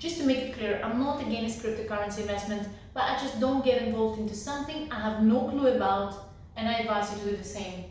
Just to make it clear, I'm not against cryptocurrency investment, but I just don't get involved into something I have no clue about, and I advise you to do the same.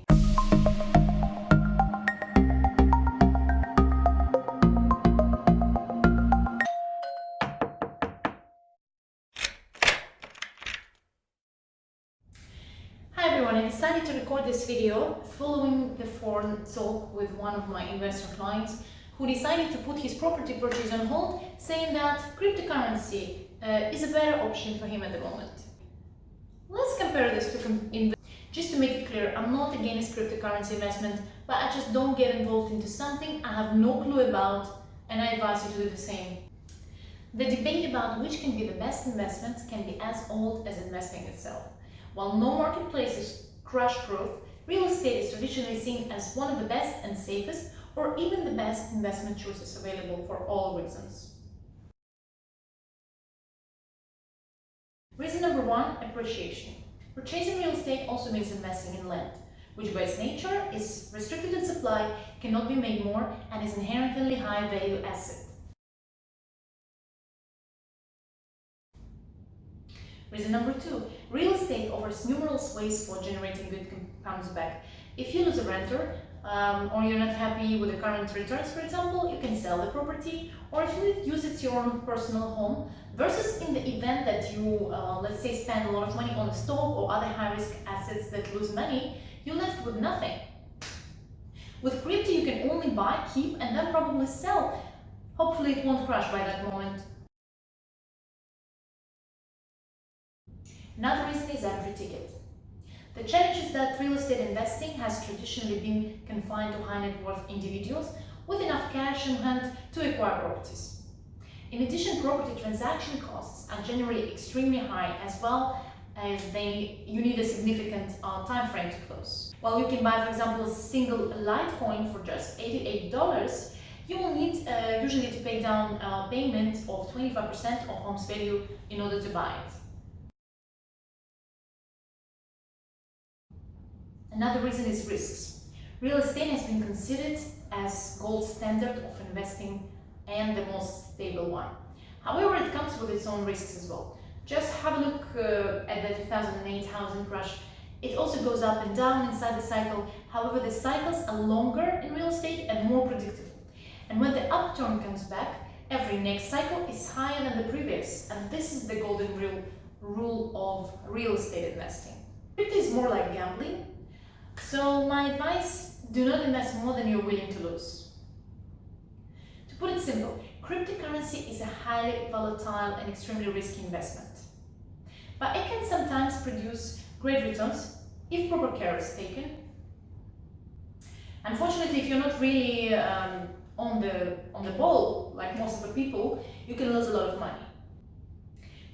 Hi everyone, I decided to record this video following the phone talk with one of my investor clients who decided to put his property purchase on hold, saying that cryptocurrency is a better option for him at the moment. Let's compare this to just to make it clear, I'm not against cryptocurrency investment, but I just don't get involved into something I have no clue about, and I advise you to do the same. The debate about which can be the best investment can be as old as investing itself. While no marketplace is crash-proof, real estate is traditionally seen as one of the best and safest, or even the best investment choices available for all reasons. Reason number one, appreciation. Purchasing real estate also means investing in land, which by its nature is restricted in supply, cannot be made more, and is inherently high value asset. Reason number two, real estate offers numerous ways for generating good comes back. If you lose a renter, or you're not happy with the current returns, for example, you can sell the property, or if you use it as your own personal home, versus in the event that you, let's say, spend a lot of money on a stock or other high-risk assets that lose money, you're left with nothing. With crypto, you can only buy, keep, and then probably sell. Hopefully it won't crash by that moment. Another reason is entry ticket. The challenge is that real estate investing has traditionally been confined to high net worth individuals with enough cash in hand to acquire properties. In addition, property transaction costs are generally extremely high, as well as you need a significant time frame to close. While you can buy, for example, a single Litecoin for just $88, you will need usually to pay down a payment of 25% of home's value in order to buy it. Another reason is risks. Real estate has been considered as gold standard of investing and the most stable one. However, it comes with its own risks as well. Just have a look at the 2008 housing crash. It also goes up and down inside the cycle. However, the cycles are longer in real estate and more predictable. And when the upturn comes back, every next cycle is higher than the previous. And this is the golden rule of real estate investing. Crypto is more like gambling. So my advice, do not invest more than you're willing to lose. To put it simple, cryptocurrency is a highly volatile and extremely risky investment. But it can sometimes produce great returns if proper care is taken. Unfortunately, if you're not really on the ball, like most of the people, you can lose a lot of money.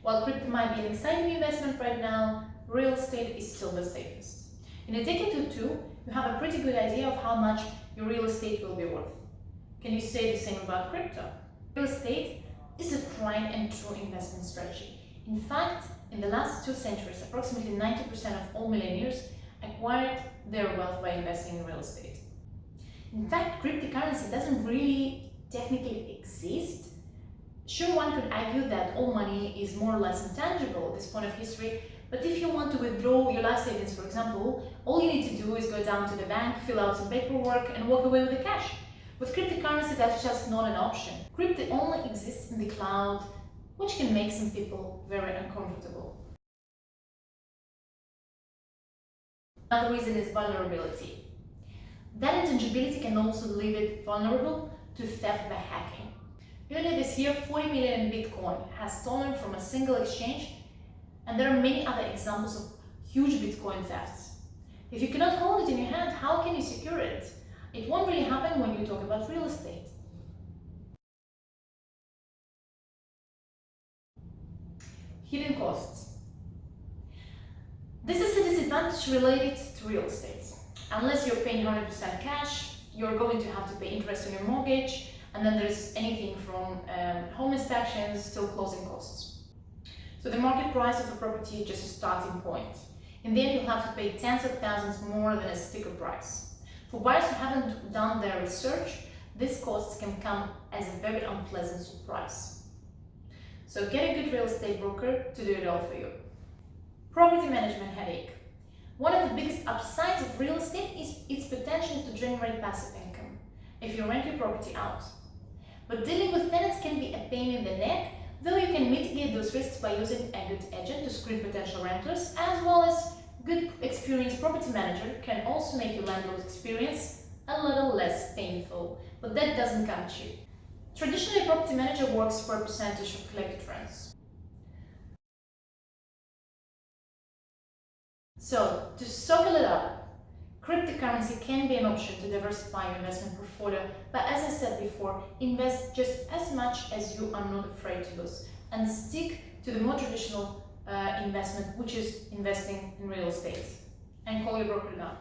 While crypto might be an exciting investment right now, real estate is still the safest. In a decade or two, you have a pretty good idea of how much your real estate will be worth. Can you say the same about crypto? Real estate is a tried and true investment strategy. In fact, in the last 2 centuries, approximately 90% of all millionaires acquired their wealth by investing in real estate. In fact, cryptocurrency doesn't really technically exist. Sure, one could argue that all money is more or less intangible at this point of history, but if you want to withdraw your life savings, for example, all you need to do is go down to the bank, fill out some paperwork, and walk away with the cash. With cryptocurrency, that's just not an option. Crypto only exists in the cloud, which can make some people very uncomfortable. Another reason is vulnerability. That intangibility can also leave it vulnerable to theft by hacking. Earlier this year, 40 million in Bitcoin has stolen from a single exchange, and there are many other examples of huge Bitcoin thefts. If you cannot hold it in your hand, how can you secure it? It won't really happen when you talk about real estate. Hidden costs. This is a disadvantage related to real estate. Unless you're paying 100% cash, you're going to have to pay interest on your mortgage, and then there's anything from home inspections till closing costs. So the market price of a property is just a starting point. In the end, you'll have to pay tens of thousands more than a sticker price. For buyers who haven't done their research, these costs can come as a very unpleasant surprise. So get a good real estate broker to do it all for you. Property management headache. One of the biggest upsides of real estate is its potential to generate passive income if you rent your property out. But dealing with tenants can be a pain in the neck, though you can mitigate those risks by using a good agent to screen potential renters, as well as good experienced property manager can also make your landlord's experience a little less painful, but that doesn't come cheap. Traditionally, a property manager works for a percentage of collected rents. So, to circle it up, cryptocurrency can be an option to diversify your investment portfolio, but as I said before, invest just as much as you are not afraid to lose, and stick to the more traditional investment, which is investing in real estate. And call your broker now.